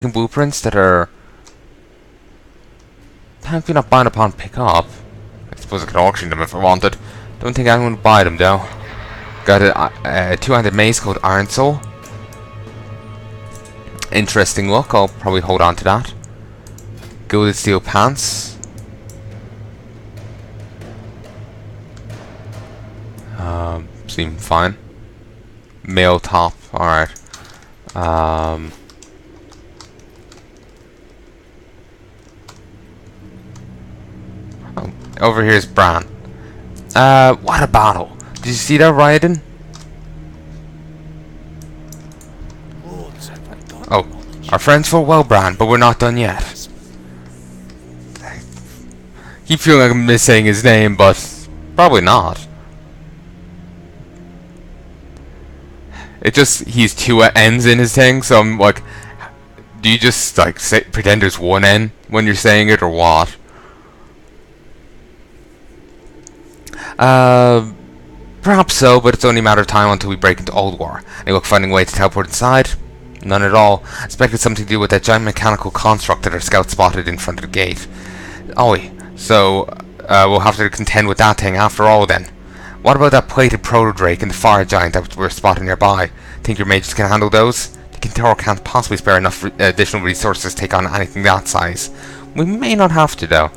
blueprints that are technically not bound upon pick up. I suppose I could auction them if I wanted. Don't think anyone would buy them though. Got a two-handed mace called Iron Soul. Interesting look. I'll probably hold on to that. Gilded steel pants. Seem fine. Mail top. All right. Oh, over here is Bran. What a battle! Did you see that, Raiden? Oh, our friends fought well, Bran, but we're not done yet. I keep feeling like I'm missing his name, but probably not. It just, he's two N's in his thing, so I'm like, do you just like pretend there's one N when you're saying it, or what? Perhaps so, but it's only a matter of time until we break into Ulduar. Any luck finding a way to teleport inside? None at all. I expected something to do with that giant mechanical construct that our scout spotted in front of the gate. Oh, so we'll have to contend with that thing after all then. What about that plated proto-drake and the fire giant that we're spotting nearby? Think your mages can handle those? The Kintaro can't possibly spare enough additional resources to take on anything that size. We may not have to though.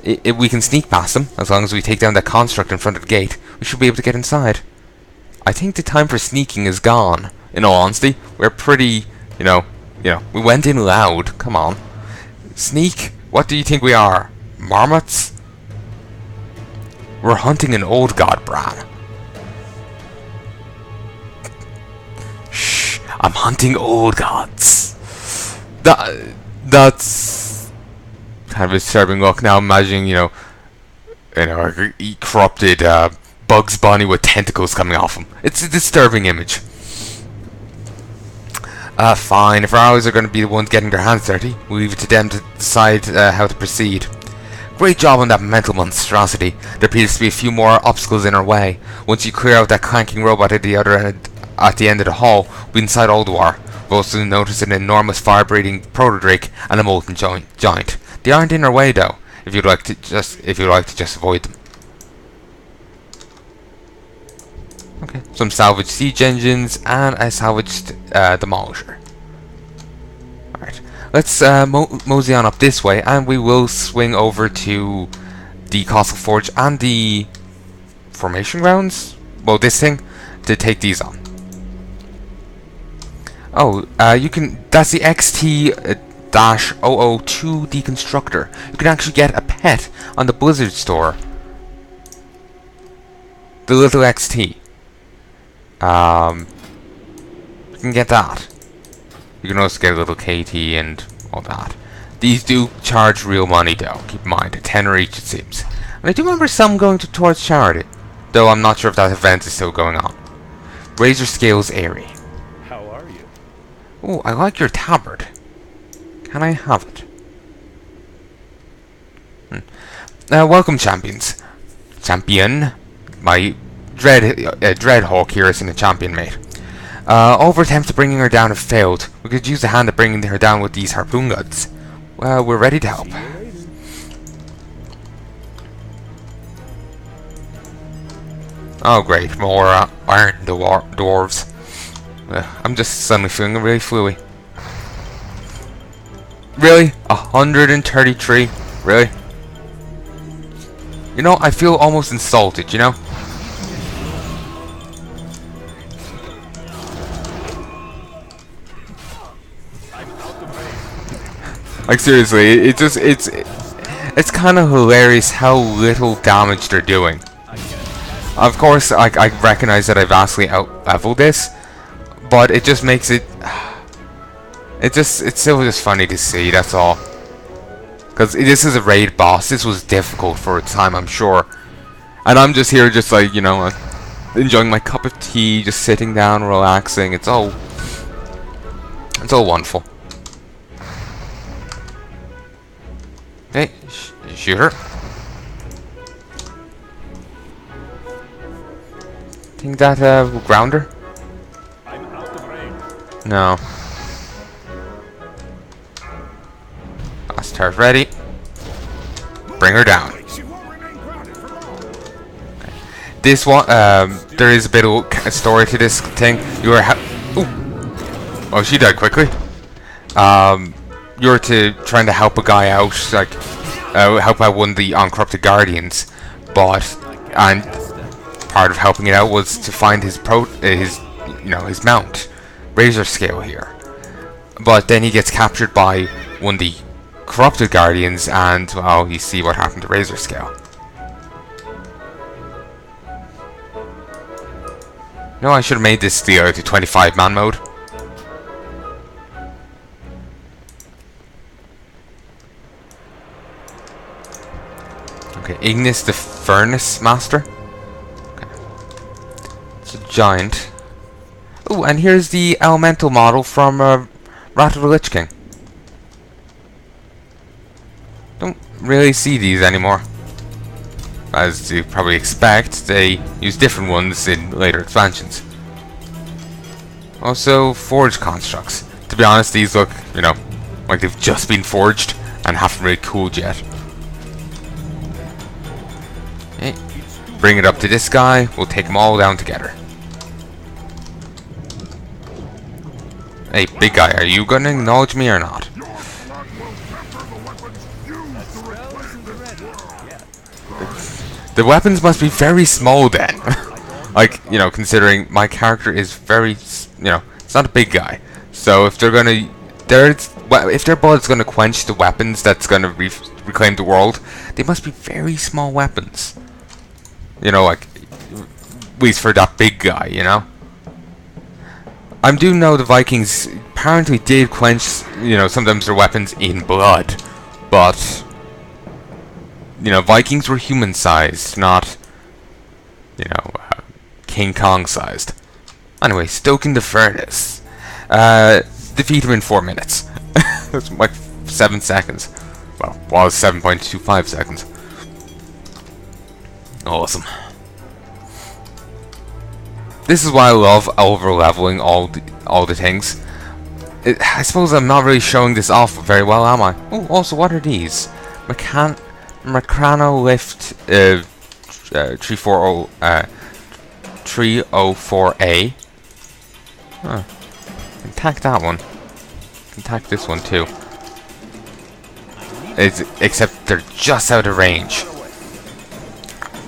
If we can sneak past them, as long as we take down that construct in front of the gate, we should be able to get inside. I think the time for sneaking is gone. In all honesty, we're pretty, you know, we went in loud. Come on, sneak. What do you think we are, marmots? We're hunting an old god, Bran. Shh, I'm hunting old gods. That's kind of a disturbing look. Now imagining, a corrupted Bugs Bunny with tentacles coming off him. It's a disturbing image. Fine. If our allies are going to be the ones getting their hands dirty, we'll leave it to them to decide how to proceed. Great job on that mental monstrosity. There appears to be a few more obstacles in our way. Once you clear out that clanking robot at the end of the hall, we'll be inside Ulduar. We've also noticed an enormous fire-breathing proto-drake and a molten giant. They aren't in our way though. If you'd like to just avoid them. Okay. Some salvaged siege engines and a salvaged demolisher. Alright. Let's mosey on up this way, and we will swing over to the Castle Forge and the formation grounds. Well, this thing to take these on. Oh, you can. That's the XT-002 deconstructor. You can actually get a pet on the Blizzard store. The little XT. You can get that. You can also get a little KT and all that. These do charge real money though, keep in mind, a tenner each it seems. And I do remember some going towards charity, though I'm not sure if that event is still going on. Razor Scales Airy. How are you? Oh, I like your tabard. Can I have it? Welcome champions. Champion. My Dreadhawk here isn't a champion, mate. All of our attempts at bringing her down have failed. We could use a hand at bringing her down with these harpoon guns. Well, we're ready to help. Oh great, more iron dwarves. I'm just suddenly feeling really fluey. Really? 133? Really? You know, I feel almost insulted, you know? Like seriously, it's kind of hilarious how little damage they're doing. Of course, I recognize that I vastly out-leveled this, but it just makes it. It's still just funny to see. That's all. Because this is a raid boss. This was difficult for its time, I'm sure. And I'm just here, just like enjoying my cup of tea, just sitting down, relaxing. It's all wonderful. Okay, shoot her. Think that will ground her? I'm out of range. No. Turret ready. Bring her down. This one, there is a bit of a story to this thing. You are oh, she died quickly. You're trying to help a guy out, like help out one of the uncorrupted guardians, and part of helping it out was to find his mount, Razor Scale here. But then he gets captured by one of the corrupted guardians, and well, you see what happened to Razor Scale. No, I should have made this the 25-man mode. Okay, Ignis the Furnace Master. Okay. It's a giant. Oh, and here's the elemental model from Wrath of the Lich King. Don't really see these anymore. As you probably expect, they use different ones in later expansions. Also, forged constructs. To be honest, these look, like they've just been forged and haven't really cooled yet. Okay. Bring it up to this guy, we'll take them all down together. Hey, big guy, are you gonna acknowledge me or not? The weapons must be very small then. Like, considering my character is very, it's not a big guy. So if they're gonna, if their bullet's gonna quench the weapons that's gonna reclaim the world, they must be very small weapons. Like, at least for that big guy, I do know the Vikings apparently did quench, sometimes their weapons in blood, but Vikings were human-sized, not, King Kong-sized. Anyway, stoking the furnace. Defeat him in 4 minutes. That's like 7 seconds. Well, was 7.25 seconds. Awesome. This is why I love over-leveling all the things. I suppose I'm not really showing this off very well, am I? Oh, also, what are these? Macrano Lift 304A. Huh. Can tack that one. Can tack this one too. Except they're just out of range.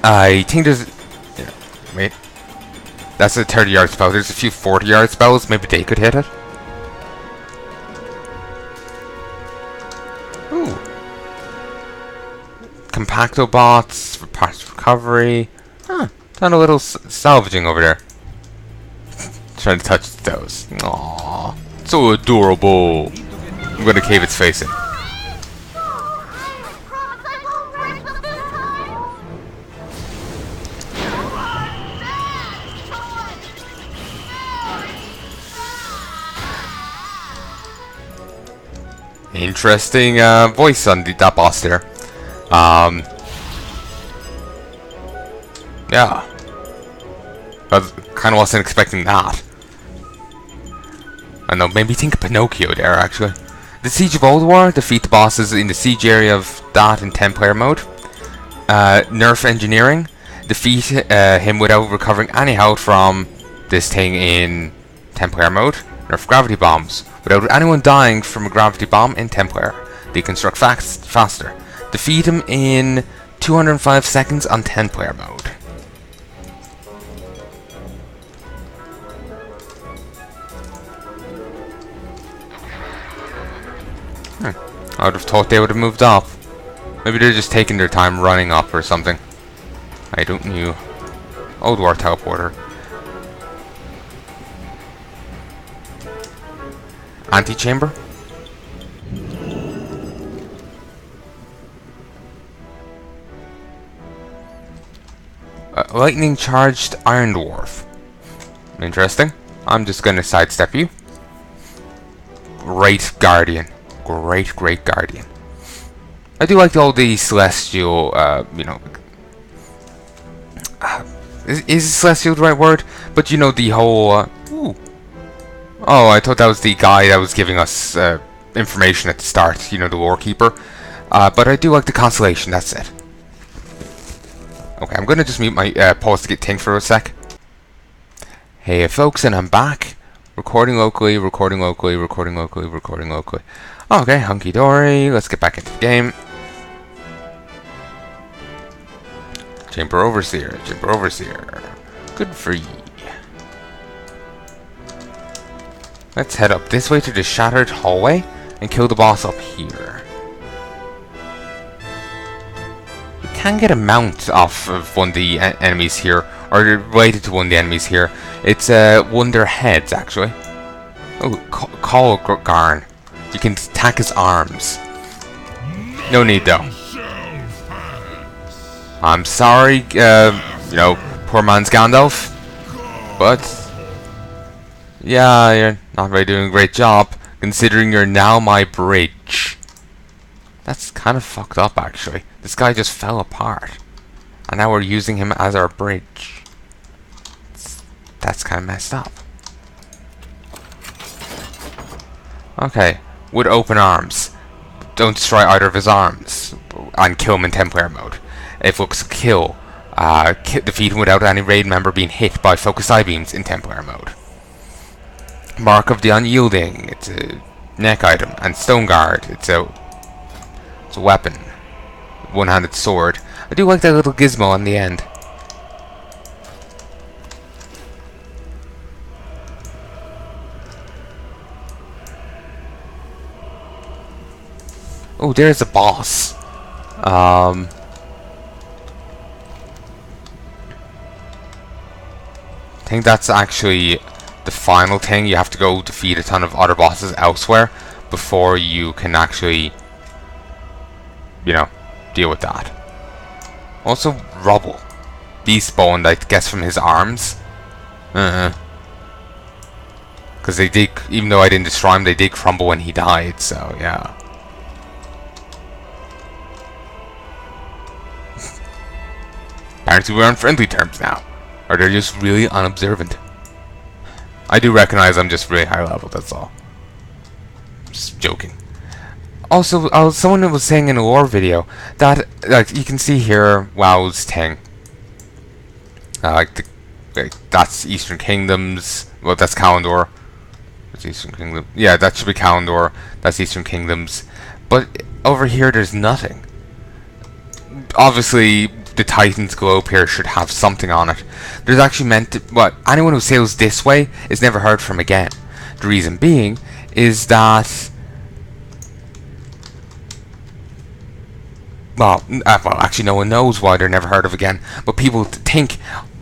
I think there's... wait. That's a 30-yard spell. There's a few 40-yard spells. Maybe they could hit it. Ooh. Compacto bots for parts recovery. Huh. Done a little salvaging over there. Trying to touch those. Aww. So adorable. I'm gonna cave its face in. Interesting voice on that boss there. Yeah. I kind of wasn't expecting that. I don't know, maybe think of Pinocchio there, actually. The Siege of Ulduar, defeat the bosses in the siege area of that in 10-player mode. Nerf Engineering, defeat him without recovering any health from this thing in 10-player mode. Nerf Gravity Bombs, without anyone dying from a gravity bomb in 10-player. Deconstruct faster. Defeat him in 205 seconds on 10-player mode. I would have thought they would have moved up. Maybe they're just taking their time running up or something. I don't know. Ulduar teleporter. Antechamber. Lightning charged Iron Dwarf. Interesting. I'm just gonna sidestep you. Great Guardian. Great Guardian. I do like all the celestial, is celestial the right word? But the whole, ooh. Oh, I thought that was the guy that was giving us, information at the start, you know, the War Keeper. But I do like the constellation, that's it. Okay, I'm gonna just mute my pause to get ting for a sec. Hey folks, and I'm back. Recording locally, recording locally, recording locally, recording locally. Okay, hunky dory, let's get back into the game. Chamber Overseer, Chamber Overseer. Good for ye. Let's head up this way to the shattered hallway and kill the boss up here. You can get a mount off of one of the enemies here, or related to one of the enemies here. It's one of their heads, actually. Oh, Karazhan. You can attack his arms. No need, though. I'm sorry, you know, poor man's Gandalf, but yeah, you're not really doing a great job, considering you're now my bridge. That's kind of fucked up, actually. This guy just fell apart, and now we're using him as our bridge. That's kind of messed up. Okay, with open arms. Don't destroy either of his arms, and kill him in Templar mode. If looks kill, defeat him without any raid member being hit by focus eye beams in Templar mode. Mark of the Unyielding, it's a neck item, and Stone Guard, it's a weapon, one-handed sword. I do like that little gizmo on the end. Oh, there's a boss. I think that's actually the final thing. You have to go defeat a ton of other bosses elsewhere before you can actually, you know, deal with that. Also, rubble. Beast bone, I guess, from his arms. Because they did, even though I didn't destroy him, they did crumble when he died, so yeah. Apparently we're on friendly terms now. Or they're just really unobservant. I do recognize I'm just really high level, that's all. Just joking. Also, someone was saying in a lore video that, like, you can see here WoW's thing. That's Eastern Kingdoms. Well, that's Kalandor. That's Eastern Kingdom. Yeah, that should be Kalandor. That's Eastern Kingdoms. But over here, there's nothing. Obviously, the Titan's globe here should have something on it. There's actually meant to... What? Anyone who sails this way is never heard from again. The reason being is that... Well, actually no one knows why they're never heard of again. But people think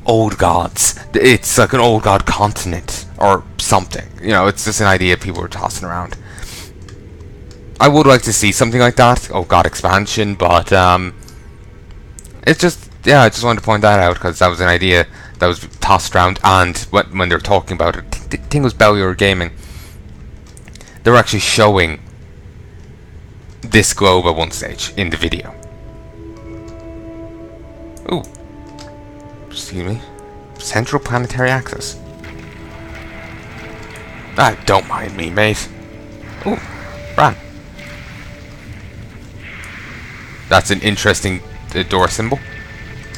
old gods. It's like an old god continent or something. You know, it's just an idea people are tossing around. I would like to see something like that. Old god expansion, but it's just, yeah, I just wanted to point that out because that was an idea that was tossed around, and when they were talking about it, the thing was Bellular Gaming. They were actually showing this globe at one stage in the video. Ooh. Excuse me. Central planetary axis. Ah, don't mind me, mate. Ooh, Bran. That's an interesting door symbol.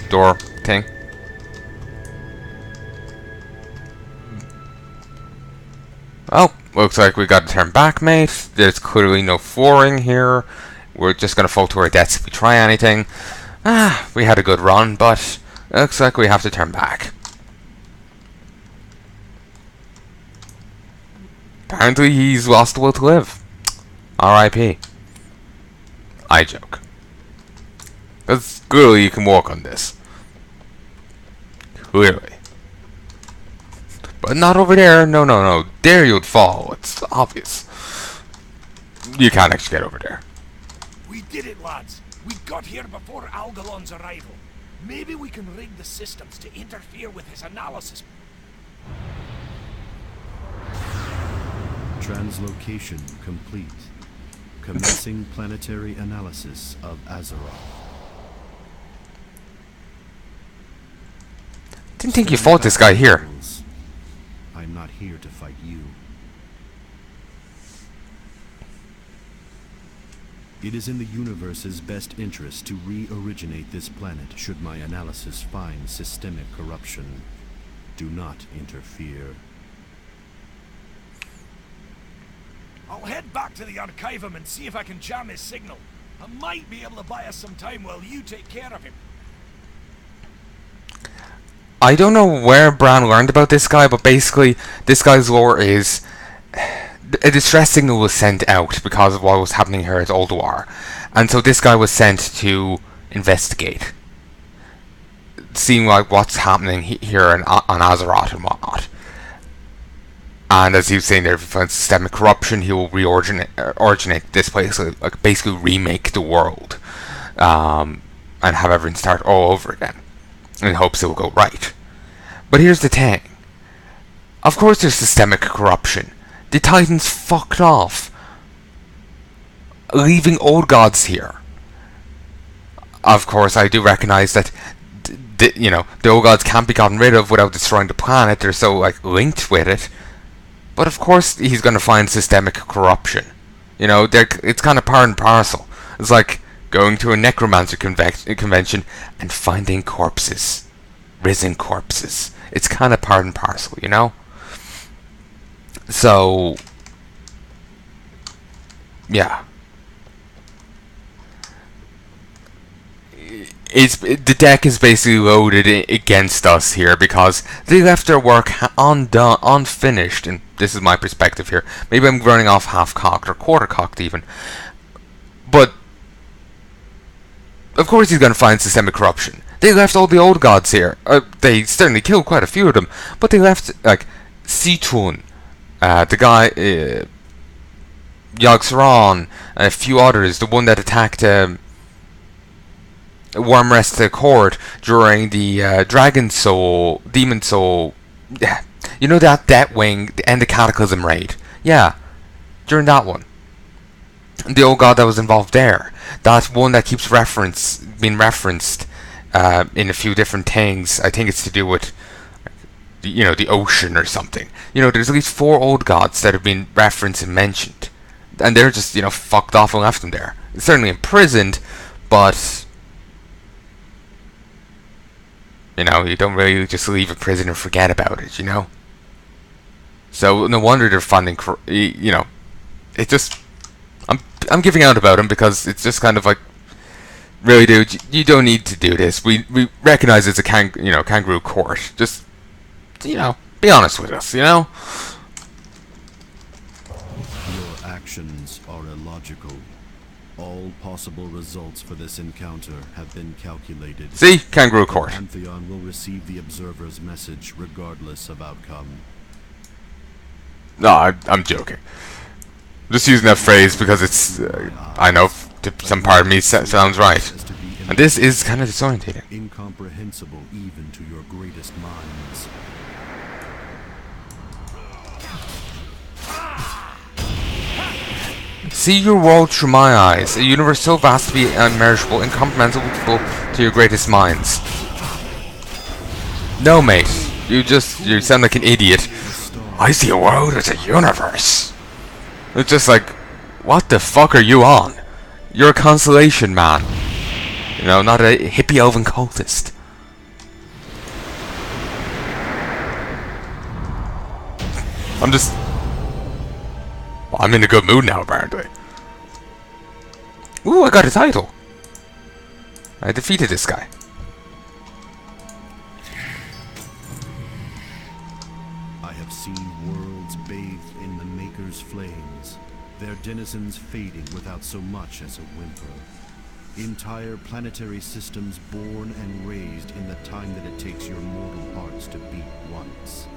Door thing. Well, looks like we got to turn back, mate. There's clearly no flooring here. We're just gonna fall to our deaths if we try anything. Ah, we had a good run, but looks like we have to turn back. Apparently he's lost the will to live. R.I.P. I joke. Because clearly you can walk on this. Clearly. But not over there. No, no, no. There you'd fall. It's obvious. You can't actually get over there. We did it, lads. We got here before Algalon's arrival. Maybe we can rig the systems to interfere with his analysis. Translocation complete. Commencing planetary analysis of Azeroth. Didn't think you fought this guy here. I'm not here to fight you. It is in the universe's best interest to re-originate this planet should my analysis find systemic corruption. Do not interfere. I'll head back to the Archivum and see if I can jam his signal. I might be able to buy us some time while you take care of him. I don't know where Bran learned about this guy, but basically, this guy's lore is a distress signal was sent out because of what was happening here at Ulduar, and so this guy was sent to investigate, seeing like what's happening here on Azeroth and whatnot. And as he was saying there, if he finds systemic corruption, he will originate this place, like basically remake the world, and have everything start all over again, in hopes it will go right. But here's the thing. Of course there's systemic corruption. The Titans fucked off, leaving old gods here. Of course, I do recognize that the old gods can't be gotten rid of without destroying the planet. They're so like linked with it. But of course, he's going to find systemic corruption. It's kind of part and parcel. It's like going to a necromancer convention and finding corpses, risen corpses. It's kind of part and parcel, So, yeah. The deck is basically loaded against us here because they left their work unfinished, and this is my perspective here. Maybe I'm running off half-cocked or quarter-cocked even. But, of course he's going to find systemic corruption. They left all the old gods here. They certainly killed quite a few of them, but they left, like, Situn, the guy, Yogg-Saron, and a few others, the one that attacked Wormrest Court during the Demon Soul, that Deathwing, the end of Cataclysm raid. Yeah, during that one. The old god that was involved there. That's one that keeps being referenced in a few different things. I think it's to do with, the ocean or something. There's at least 4 old gods that have been referenced and mentioned. And they're just, fucked off and left them there. Certainly imprisoned, but you don't really just leave a prison and forget about it, So no wonder they're finding, it just, I'm giving out about them because it's just kind of like, really, dude, you don't need to do this. We recognize it's a kangaroo court. Just, be honest with us, Your actions are illogical. All possible results for this encounter have been calculated. See? Kangaroo court. Pantheon will receive the observer's message regardless of outcome. No, I'm joking. I'm just using that phrase because it's, I know, to some part of me sounds right. And this is kind of disorientating. Incomprehensible even to your greatest minds. See your world through my eyes, a universe so vast to be immeasurable, incomprehensible to your greatest minds. No, mate, you sound like an idiot. I see a world as a universe. It's just like, what the fuck are you on? You're a constellation man. Not a hippie elven cultist. I'm in a good mood now, apparently. Ooh, I got a title. I defeated this guy. I have seen worlds bathed in the Maker's flames, their denizens fading without so much as a whimper. Entire planetary systems born and raised in the time that it takes your mortal hearts to beat once.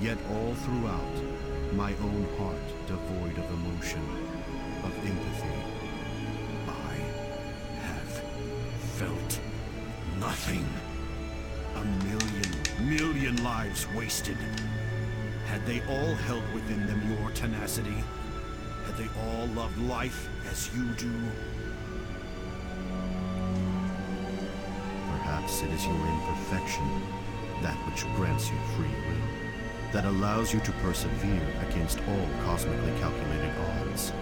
Yet all throughout, my own heart devoid of emotion, of empathy. I have felt nothing. A million lives wasted. Had they all held within them your tenacity? Had they all loved life as you do? Perhaps it is your imperfection, that which grants you free will, that allows you to persevere against all cosmically calculated odds.